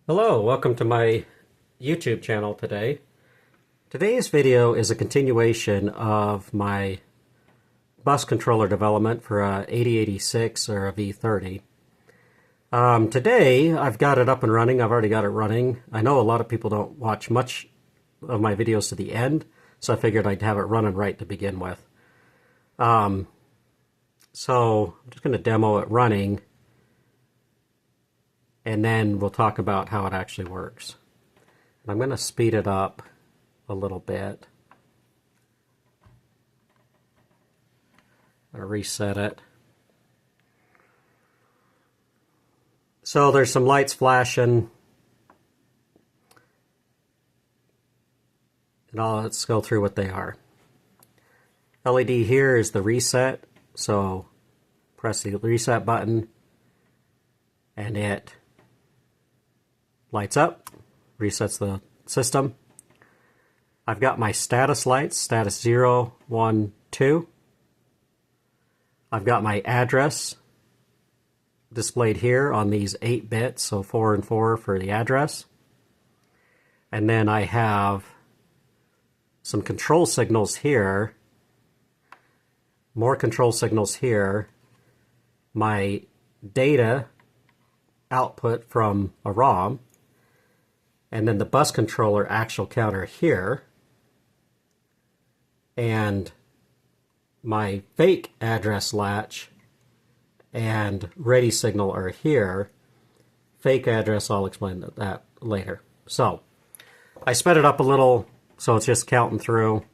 Hello, welcome to my YouTube channel today. Today's video is a continuation of my bus controller development for a 8086 or a V30. Today I've got it up and running. I've already got it running. I know a lot of people don't watch much of my videos to the end, so I figured I'd have it running right to begin with. So I'm just going to demo it running, and then we'll talk about how it actually works. And I'm going to speed it up a little bit. I'm going to reset it. So there's some lights flashing. And let's go through what they are. LED here is the reset. So press the reset button and it lights up, resets the system. I've got my status lights, status 0, 1, 2. I've got my address displayed here on these 8 bits, so 4 and 4 for the address. And then I have some control signals here, more control signals here, my data output from a ROM, and then the bus controller actual counter here, and my fake address latch and ready signal are here. Fake address, I'll explain that later. So I sped it up a little so it's just counting through.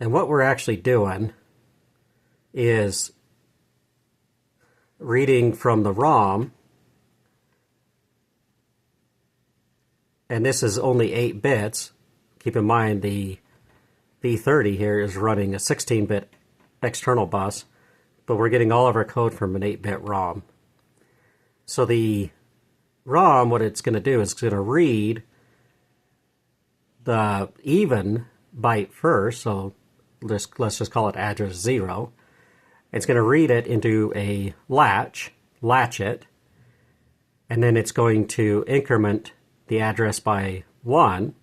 And what we're actually doing is reading from the ROM, and this is only 8 bits. Keep in mind the V30 here is running a 16-bit external bus, but we're getting all of our code from an 8-bit ROM. So the ROM, what it's going to do is it's going to read the even byte first, so let's just call it address 0. It's going to read it into a latch it, and then it's going to increment the address by 1,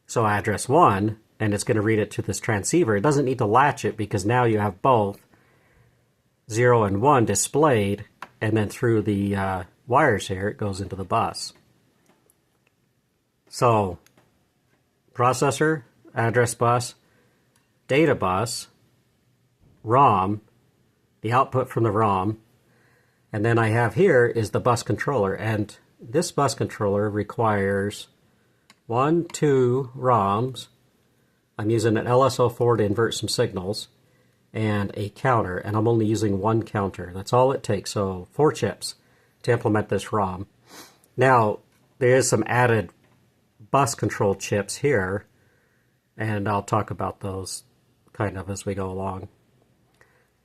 so address 1, and it's going to read it to this transceiver. It doesn't need to latch it because now you have both 0 and 1 displayed, and then through the wires here it goes into the bus. So processor, address bus, data bus, ROM, the output from the ROM, and then I have here is the bus controller, and this bus controller requires 2 ROMs. I'm using an LSO4 to invert some signals, and a counter, and I'm only using 1 counter. That's all it takes, so 4 chips to implement this ROM. Now, there is some added bus control chips here, and I'll talk about those kind of as we go along.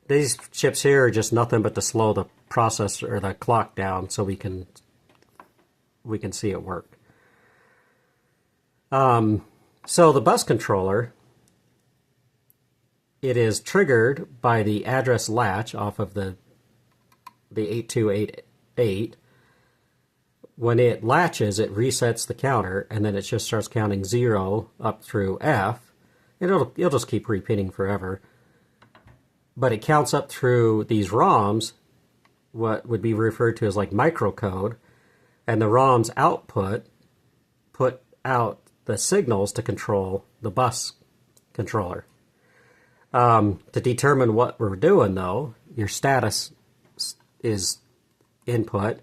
These chips here are just nothing but to slow the processor or the clock down so we can see it work. So the bus controller, it is triggered by the address latch off of the 8288. When it latches, it resets the counter, and then it just starts counting 0 up through F. And it'll just keep repeating forever. But it counts up through these ROMs, what would be referred to as like microcode, and the ROM's output put out the signals to control the bus controller. To determine what we're doing, though, your status is input,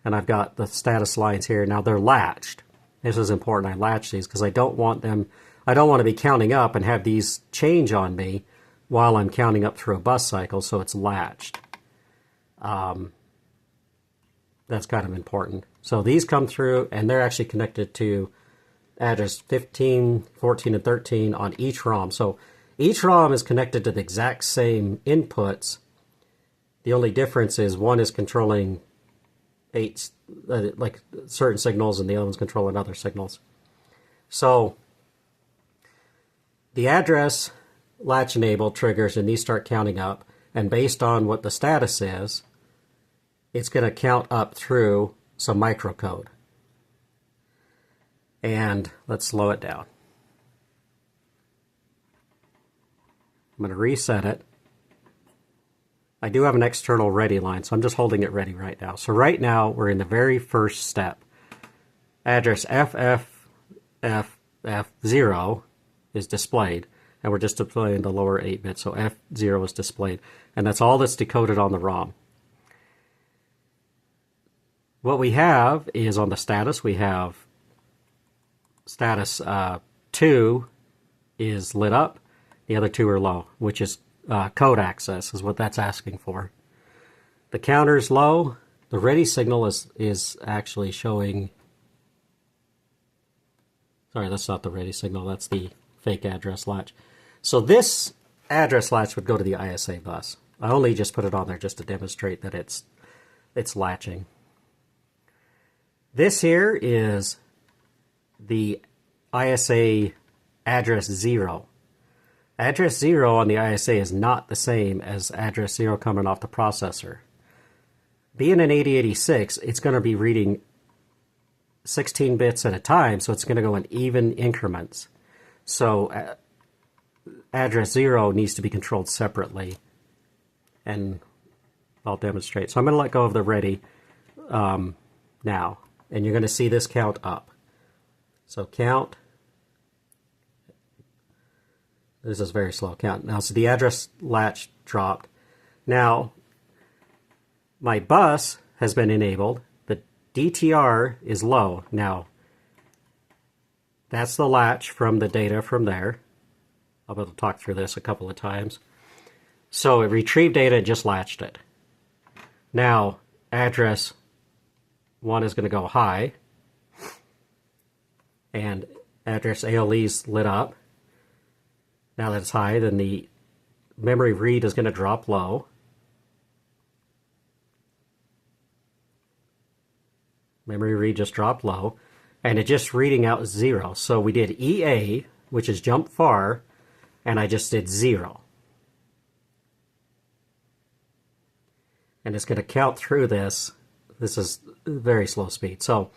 and I've got the status lines here. Now they're latched. This is important. I latch these because I don't want to be counting up and have these change on me while I'm counting up through a bus cycle, so it's latched. That's kind of important. So these come through, and they're actually connected to address 15, 14, and 13 on each ROM. So each ROM is connected to the exact same inputs. The only difference is one is controlling 8, like certain signals, and the other one's controlling other signals. So the address latch enable triggers, and these start counting up. And based on what the status is, it's going to count up through some microcode. And let's slow it down. I'm going to reset it. I do have an external ready line, so I'm just holding it ready right now. So right now, we're in the very first step. Address FFFF0 is displayed, and we're just displaying the lower 8-bit, so F0 is displayed. And that's all that's decoded on the ROM. What we have is on the status, we have status 2 is lit up, the other two are low, which is code access is what that's asking for. The counter's low. The ready signal is actually showing. Sorry, that's not the ready signal. That's the fake address latch. So this address latch would go to the ISA bus. I only just put it on there just to demonstrate that it's latching. This here is the ISA address 0. Address 0 on the ISA is not the same as address 0 coming off the processor. Being an 8086, it's going to be reading 16 bits at a time, so it's going to go in even increments. So address 0 needs to be controlled separately, and I'll demonstrate. So I'm going to let go of the ready now, and you're going to see this count up. So count. This is very slow count. Now, so the address latch dropped. Now, my bus has been enabled. The DTR is low. Now, that's the latch from the data from there. I'll be able to talk through this a couple of times. So it retrieved data and just latched it. Now, address 1 is going to go high. And address ALE's lit up. Now that it's high, then the memory read is going to drop low. Memory read just dropped low. And it's just reading out 0. So we did EA, which is jump far, and I just did 0. And it's going to count through this. This is very slow speed. So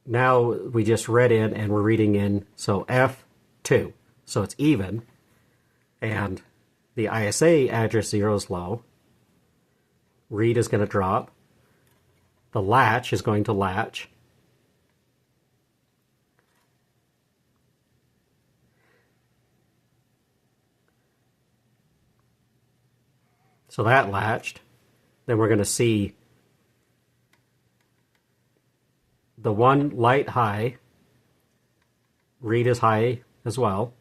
now we just read in and we're reading in, so F2. So it's even. And the ISA address 0 is low. Read is going to drop. The latch is going to latch. So that latched. Then we're going to see the one light high, read is high as well.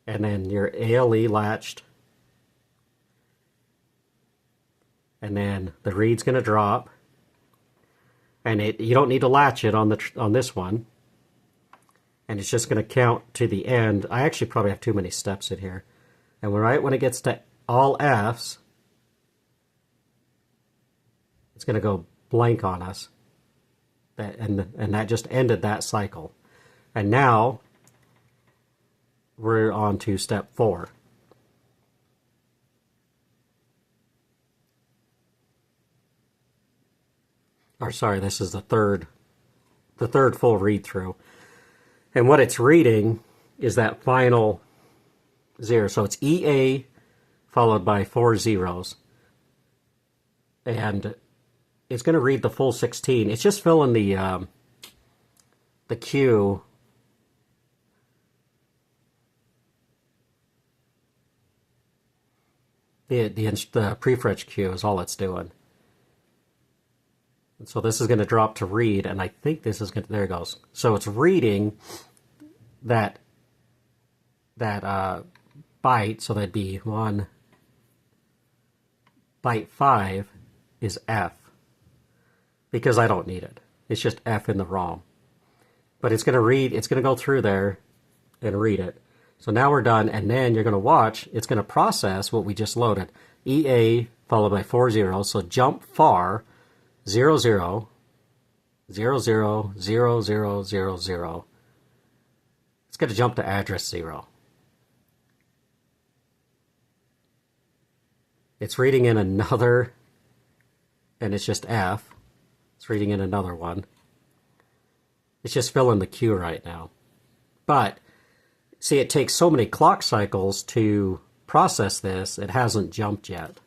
And then your ALE latched. And then the read's going to drop. And you don't need to latch it on this one. And it's just going to count to the end. I actually probably have too many steps in here. And right when it gets to all F's, it's going to go blank on us. And that just ended that cycle. And now we're on to step 4. Or sorry, this is the third full read through. And what it's reading is that final 0. So it's EA followed by 4 zeros. And it's going to read the full 16. It's just filling the queue. The prefetch queue is all it's doing. And so this is going to drop to read, and I think this is going to, there it goes. So it's reading that byte, so that'd be byte 5 is F, because I don't need it. It's just F in the ROM. But it's going to read, it's going to go through there and read it. So now we're done, and then you're going to watch, it's going to process what we just loaded. EA followed by 4 zeros, so jump far, 0, 0, 0, 0, 0, 0, 0, 0. It's It's going to jump to address 0. It's reading in another, and it's just F. It's reading in another one. It's just filling the queue right now. But, see, it takes so many clock cycles to process this, it hasn't jumped yet.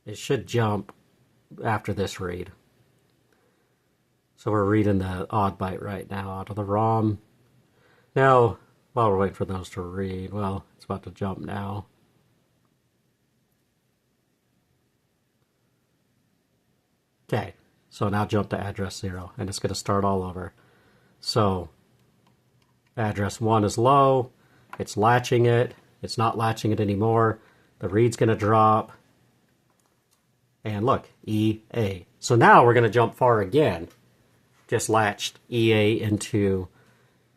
It should jump after this read. So we're reading the odd byte right now out of the ROM. Now, while we're waiting for those to read, well, it's about to jump now. Okay, so now jump to address 0, and it's going to start all over. So, address 1 is low, it's latching it, it's not latching it anymore, the read's going to drop, and look, EA. So now we're going to jump far again. Just latched EA into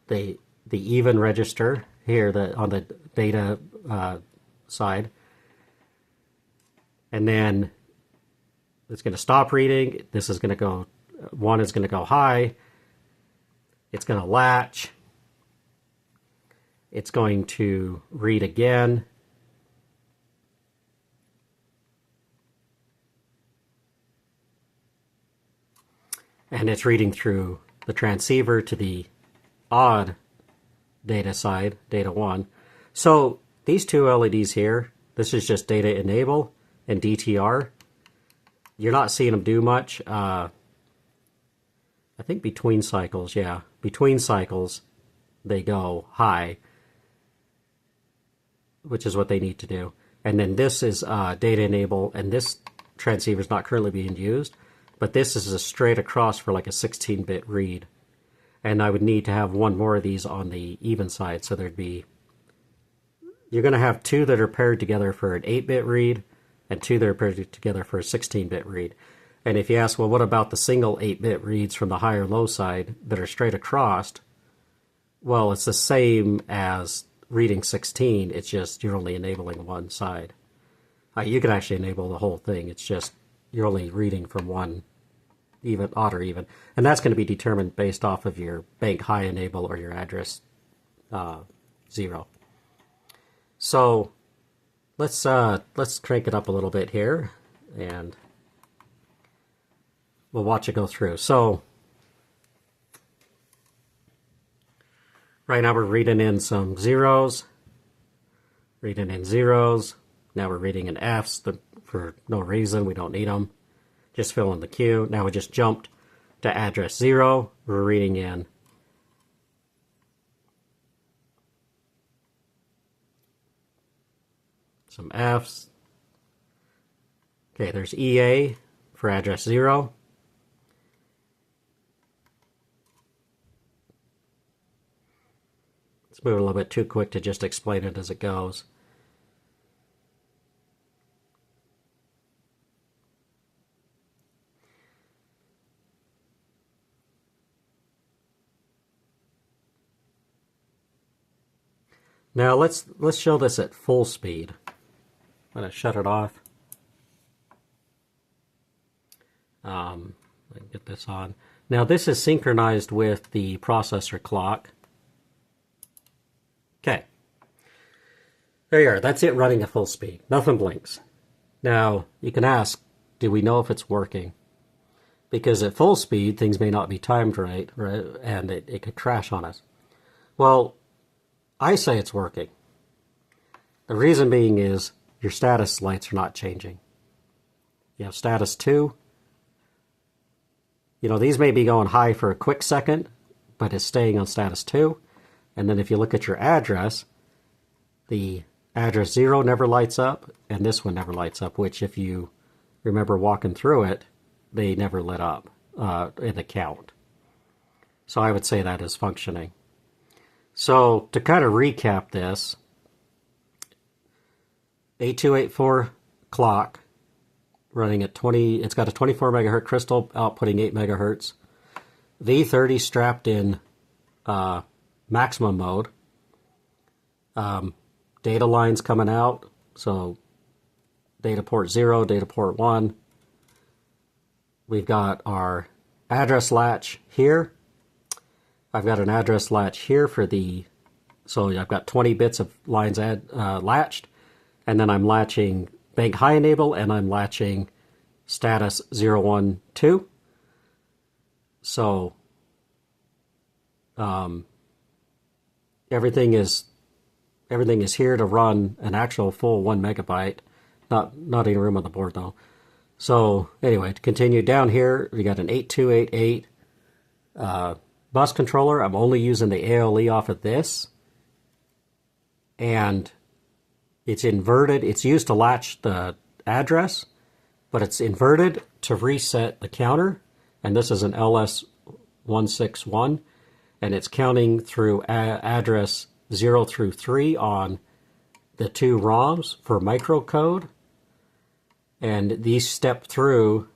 the even register here on the data side. And then it's going to stop reading. This is going to go, 1 is going to go high. It's going to latch. It's going to read again. And it's reading through the transceiver to the odd data side, data 1. So these two LEDs here, this is just data enable and DTR. You're not seeing them do much. I think between cycles, yeah. Between cycles, they go high, which is what they need to do. And then this is data enable, and this transceiver is not currently being used. But this is a straight across for like a 16-bit read. And I would need to have one more of these on the even side. So there'd be, you're going to have 2 that are paired together for an 8-bit read and 2 that are paired together for a 16-bit read. And if you ask, well, what about the single 8-bit reads from the high or low side that are straight across? Well, it's the same as reading 16. It's just you're only enabling one side. You can actually enable the whole thing. It's just you're only reading from one, even, odd or even. And that's going to be determined based off of your bank high enable or your address 0. So let's crank it up a little bit here, and we'll watch it go through. So right now we're reading in some zeros, reading in zeros. Now we're reading in Fs for no reason. We don't need them. Just fill in the queue. Now we just jumped to address 0. We're reading in some Fs. Okay, there's EA for address 0. It's moving a little bit too quick to just explain it as it goes. Now let's show this at full speed. I'm going to shut it off. Let me get this on. Now this is synchronized with the processor clock. Okay. There you are. That's it running at full speed. Nothing blinks. Now you can ask, do we know if it's working? Because at full speed things may not be timed right? And it could crash on us. Well, I say it's working. The reason being is your status lights are not changing. You have status 2. You know, these may be going high for a quick second, but it's staying on status 2. And then if you look at your address, the address 0 never lights up, and this one never lights up, which if you remember walking through it, they never lit up in the count. So I would say that is functioning. So to kind of recap this, 8284 clock running at 20, it's got a 24 megahertz crystal outputting 8 megahertz. V30 strapped in maximum mode. Data lines coming out, so data port 0, data port 1. We've got our address latch here. I've got an address latch here for the, so I've got 20 bits of lines latched, and then I'm latching bank high enable, and I'm latching status 012. So everything is here to run an actual full 1 megabyte. Not any room on the board though. So anyway, to continue down here, we got an 8288 bus controller. I'm only using the ALE off of this, and it's inverted. It's used to latch the address, but it's inverted to reset the counter. And this is an LS161, and it's counting through address 0 through 3 on the 2 ROMs for microcode. And these step through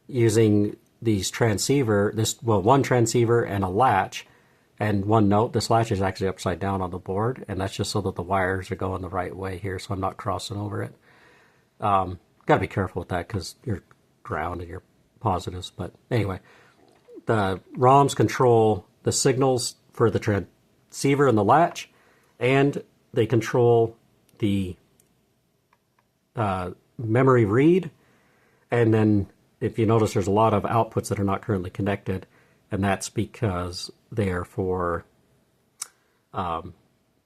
using these one transceiver and a latch. And one note, this latch is actually upside down on the board, and that's just so that the wires are going the right way here, so I'm not crossing over it. Got to be careful with that because you're ground and you're positives. But anyway, the ROMs control the signals for the transceiver and the latch, and they control the memory read. And then if you notice, there's a lot of outputs that are not currently connected, and that's because they're for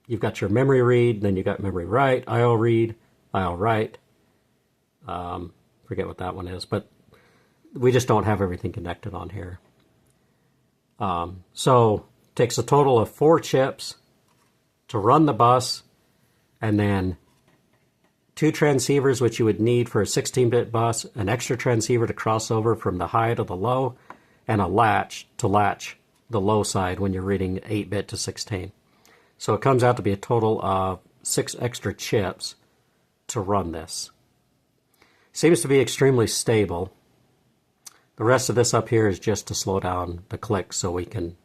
you've got your memory read, then you've got memory write, IO read, IO write. Forget what that one is, but we just don't have everything connected on here. So it takes a total of 4 chips to run the bus, and then 2 transceivers, which you would need for a 16-bit bus, an extra transceiver to cross over from the high to the low, and a latch to latch the low side when you're reading 8-bit to 16. So it comes out to be a total of 6 extra chips to run this. Seems to be extremely stable. The rest of this up here is just to slow down the clicks so we can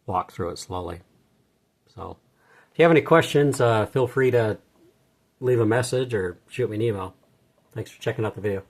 walk through it slowly. So if you have any questions, feel free to leave a message or shoot me an email. Thanks for checking out the video.